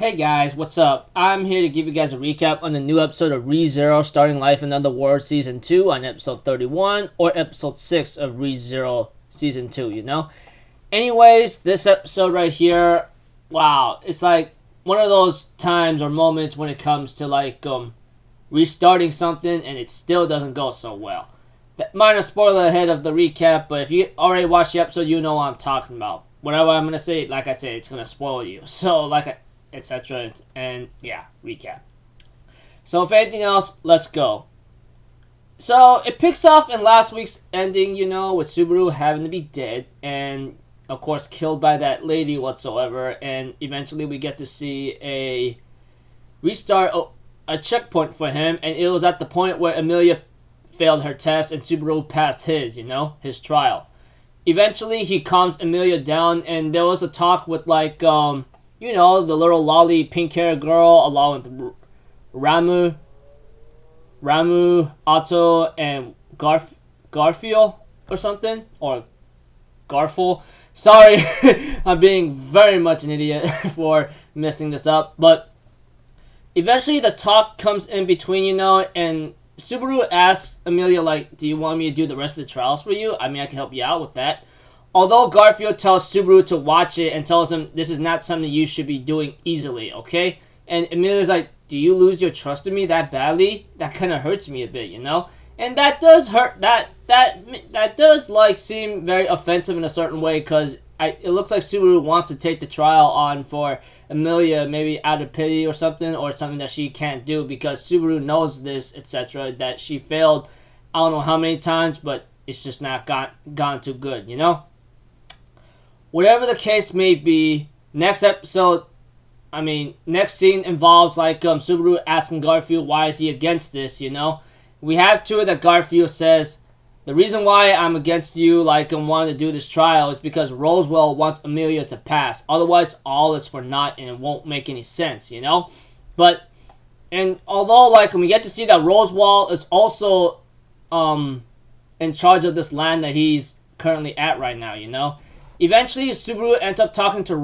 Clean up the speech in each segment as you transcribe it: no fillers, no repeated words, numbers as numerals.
Hey guys, what's up? I'm here to give you guys a recap on the new episode of ReZero Starting Life in Other Worlds Season 2 on episode 31 or episode 6 of ReZero Season 2, Anyways, this episode right here, wow, it's like one of those times or moments when it comes to restarting something and it still doesn't go so well. Minor spoiler ahead of the recap, but if you already watched the episode, you know what I'm talking about. Whatever I'm going to say, like I said, it's going to spoil you. So, etc. And yeah, recap. So if anything else, let's go. So it picks off in last week's ending, with Subaru having to be dead and of course killed by that lady whatsoever, and eventually we get to see a restart, a checkpoint for him, and it was at the point where Amelia failed her test and Subaru passed his trial. Eventually he calms Amelia down, and there was a talk with the little lolly pink-haired girl along with Ramu, Otto, and Garfield or something, or Garful. Sorry, I'm being very much an idiot for messing this up, but eventually the talk comes in between, and Subaru asks Amelia, do you want me to do the rest of the trials for you? I can help you out with that. Although Garfield tells Subaru to watch it and tells him this is not something you should be doing easily, okay? And Amelia's like, do you lose your trust in me that badly? That kind of hurts me a bit, And that does hurt. That does seem very offensive in a certain way, because it looks like Subaru wants to take the trial on for Amelia, maybe out of pity or something that she can't do, because Subaru knows this, etc., that she failed I don't know how many times, but it's just not gone too good, Whatever the case may be, next scene involves Subaru asking Garfield why is he against this, We have to it that Garfield says, the reason why I'm against you, I'm wanting to do this trial is because Roswell wants Amelia to pass. Otherwise, all is for naught and it won't make any sense, But, and although, when we get to see that Roswell is also, in charge of this land that he's currently at right now, Eventually, Subaru ends up talking to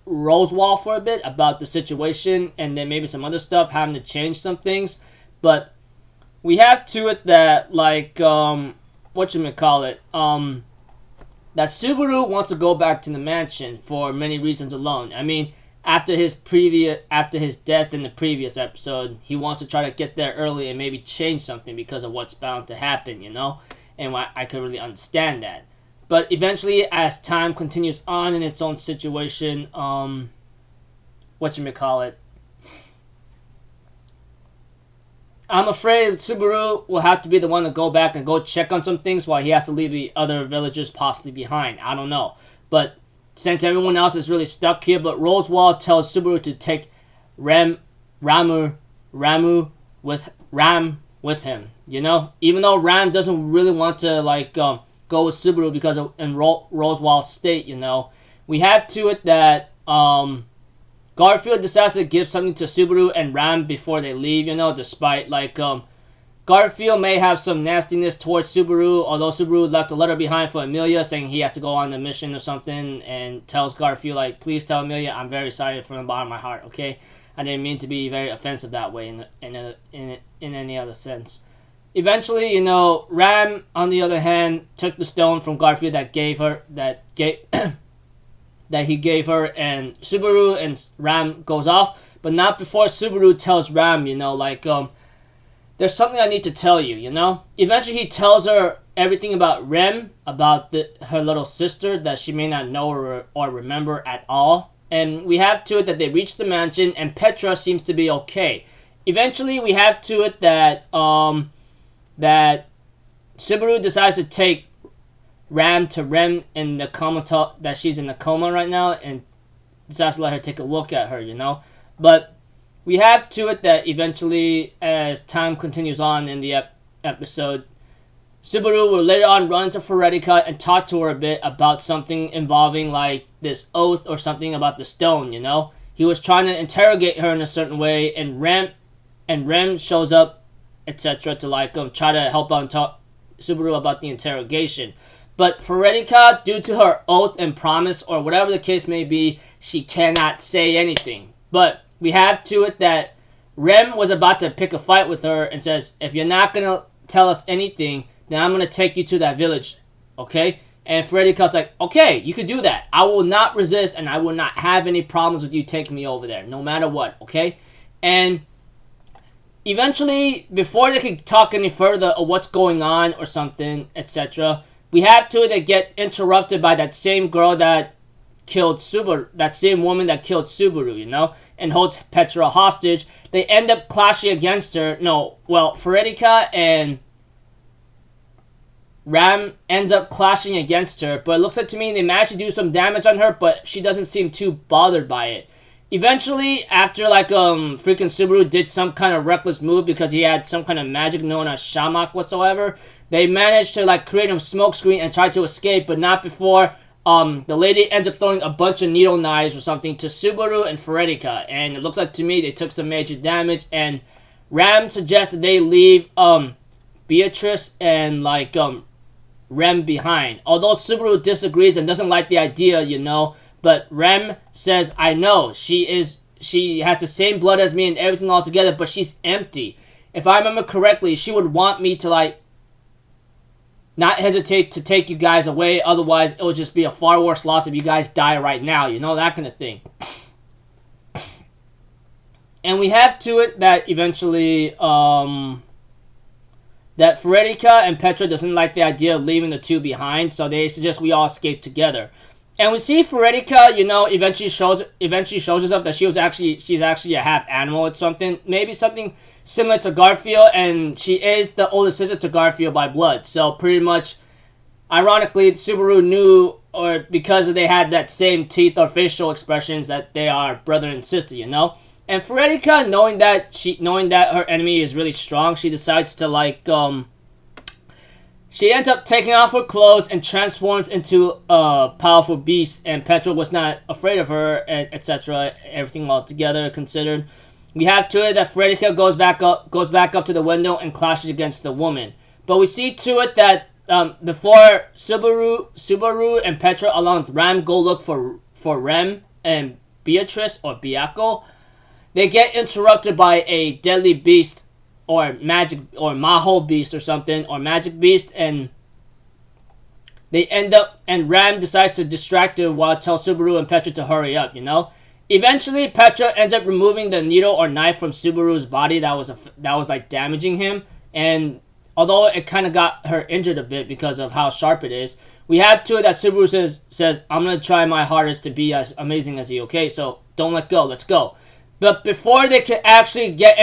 Roswell for a bit about the situation, and then maybe some other stuff, having to change some things. But we have to it that, that Subaru wants to go back to the mansion for many reasons alone. After his death in the previous episode, he wants to try to get there early and maybe change something because of what's bound to happen, And I could really understand that. But eventually, as time continues on in its own situation, I'm afraid Subaru will have to be the one to go back and go check on some things while he has to leave the other villagers possibly behind. I don't know. But since everyone else is really stuck here, but Roswell tells Subaru to take Ram with him, Even though Ram doesn't really want to, go with Subaru because of in Roswell's state, We have to it that Garfield decides to give something to Subaru and Ram before they leave, despite Garfield may have some nastiness towards Subaru, although Subaru left a letter behind for Amelia saying he has to go on a mission or something, and tells Garfield please tell Amelia I'm very sorry from the bottom of my heart, okay? I didn't mean to be very offensive that way in any other sense. Eventually, Ram, on the other hand, took the stone from Garfield that he gave her, and Subaru and Ram goes off, but not before Subaru tells Ram, there's something I need to tell you, Eventually, he tells her everything about Rem, about her little sister that she may not know or remember at all, and we have to it that they reach the mansion, and Petra seems to be okay. Eventually, we have to it that Subaru decides to take Ram to Rem in the coma, that she's in the coma right now, and decides to let her take a look at her, But we have to it that eventually, as time continues on in the episode, Subaru will later on run into Frederica and talk to her a bit about something involving this oath or something about the stone, He was trying to interrogate her in a certain way, and Rem shows up, etc., to try to help out and talk Subaru about the interrogation. But Frederica, due to her oath and promise, or whatever the case may be, she cannot say anything. But we have to it that Rem was about to pick a fight with her and says, if you're not going to tell us anything, then I'm going to take you to that village, okay? And Frederica's like, okay, you could do that. I will not resist, and I will not have any problems with you taking me over there, no matter what, okay? And eventually, before they could talk any further of what's going on or something, etc., we have to they get interrupted by that same girl that killed Subaru, that same woman that killed Subaru, you know, and holds Petra hostage. They end up clashing against her. No, well, Frederica and Ram ends up clashing against her, but it looks like to me they managed to do some damage on her, but she doesn't seem too bothered by it. Eventually, after like freaking Subaru did some kind of reckless move because he had some kind of magic known as Shamak whatsoever, they managed to like create a smokescreen and try to escape, but not before the lady ends up throwing a bunch of needle knives or something to Subaru and Frederica, and it looks like to me they took some major damage, and Ram suggests that they leave Beatrice and like Rem behind. Although Subaru disagrees and doesn't like the idea, you know, but Rem says, I know, she has the same blood as me and everything all together, but she's empty. If I remember correctly, she would want me to like not hesitate to take you guys away, otherwise it would just be a far worse loss if you guys die right now, you know, that kind of thing. And we have to it that eventually, that Frederica and Petra doesn't like the idea of leaving the two behind, so they suggest we all escape together. And we see Frederica, you know, eventually shows us up that she's actually a half animal or something, maybe something similar to Garfield, and she is the older sister to Garfield by blood. So pretty much, ironically, Subaru knew, or because they had that same teeth or facial expressions, that they are brother and sister, you know. And Frederica, knowing that her enemy is really strong, she decides to like she ends up taking off her clothes and transforms into a powerful beast. And Petra was not afraid of her, etc. Everything all together considered, we have to it that Frederica goes back up to the window and clashes against the woman. But we see to it that before Subaru and Petra along with Ram go look for Rem and Beatrice or Biako, they get interrupted by a deadly beast or magic or Maho beast or something, or magic beast, and they end up, and Ram decides to distract her while tell Subaru and Petra to hurry up, you know. Eventually, Petra ends up removing the needle or knife from Subaru's body that was like damaging him, and although it kind of got her injured a bit because of how sharp it is, we have to it that Subaru says, I'm gonna try my hardest to be as amazing as you, okay? So don't let go, let's go. But before they can actually get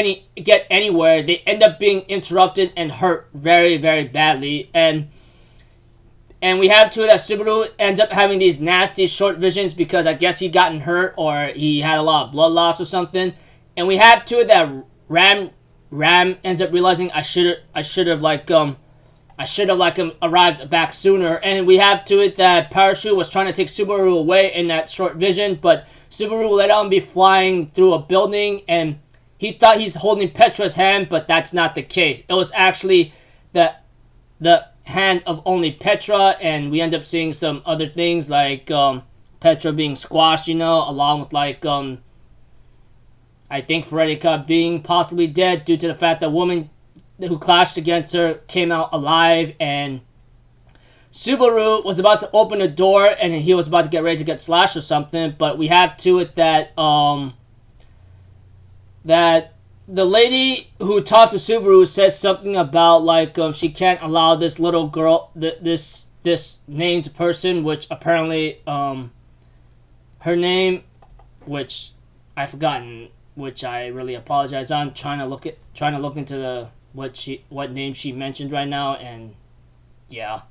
anywhere, they end up being interrupted and hurt very, very badly. And we have to that Subaru ends up having these nasty short visions because I guess he gotten hurt or he had a lot of blood loss or something. And we have to that Ram ends up realizing I should have arrived back sooner. And we have to it that Parachute was trying to take Subaru away in that short vision, but Subaru let him be flying through a building, and he thought he's holding Petra's hand, but that's not the case. It was actually the hand of only Petra, and we end up seeing some other things like Petra being squashed, you know, along with like I think Frederica being possibly dead due to the fact that woman who clashed against her came out alive, and Subaru was about to open the door and he was about to get ready to get slashed or something, but we have to it that that the lady who talks to Subaru says something about like she can't allow this little girl, this named person, which apparently her name, which I've forgotten, which I really apologize on, trying to look into what name she mentioned right now, and yeah.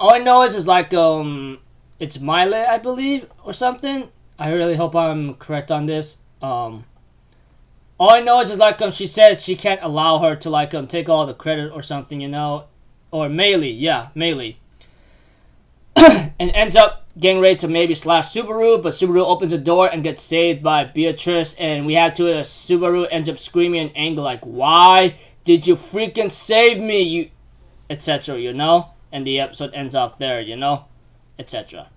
All I know is like it's Miley, I believe, or something. I really hope I'm correct on this. All I know is like she said she can't allow her to like take all the credit or something, you know, or Melee, yeah, Melee, and ends up getting ready to maybe slash Subaru, but Subaru opens the door and gets saved by Beatrice, and we have to Subaru ends up screaming in anger like, "Why did you freaking save me, you," etc. You know. And the episode ends off there, you know, etc.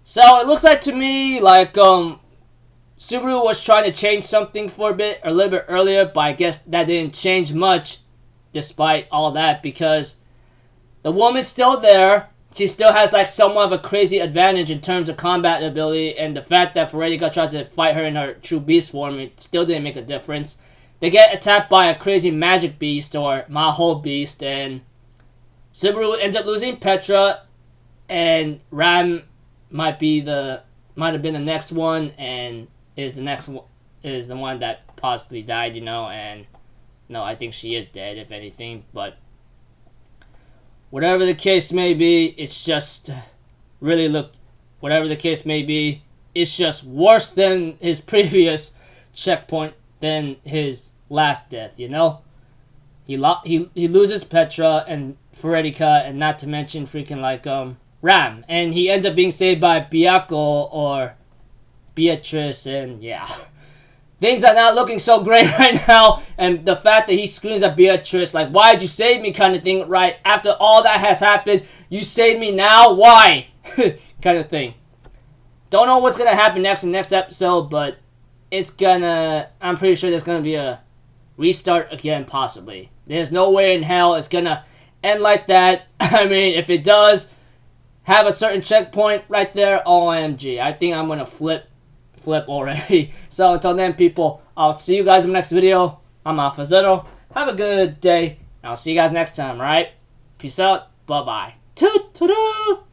So it looks like to me like Subaru was trying to change something for a little bit earlier, but I guess that didn't change much despite all that, because the woman's still there. She still has like somewhat of a crazy advantage in terms of combat ability, and the fact that Frederica tries to fight her in her true beast form, it still didn't make a difference. They get attacked by a crazy magic beast or Maho beast, and Subaru ends up losing Petra, and Ram might have been the next one, and is the one that possibly died, and no, I think she is dead if anything, but whatever the case may be, it's just whatever the case may be, it's just worse than his previous checkpoint, than his last death, He loses Petra and Frederica, and not to mention freaking like Ram, and he ends up being saved by Byakuo or Beatrice, and yeah. Things are not looking so great right now, and the fact that he screams at Beatrice like, "Why'd you save me?" kind of thing, right? After all that has happened, you saved me now? Why? kind of thing. Don't know what's gonna happen next in the next episode, but I'm pretty sure there's gonna be a restart again, possibly. There's no way in hell it's gonna end like that. I mean, if it does have a certain checkpoint right there, OMG. I think I'm gonna flip already. So until then, people, I'll see you guys in the next video. I'm Alpha Zero. Have a good day. I'll see you guys next time, alright? Peace out. Bye-bye. Toot-toot-toot!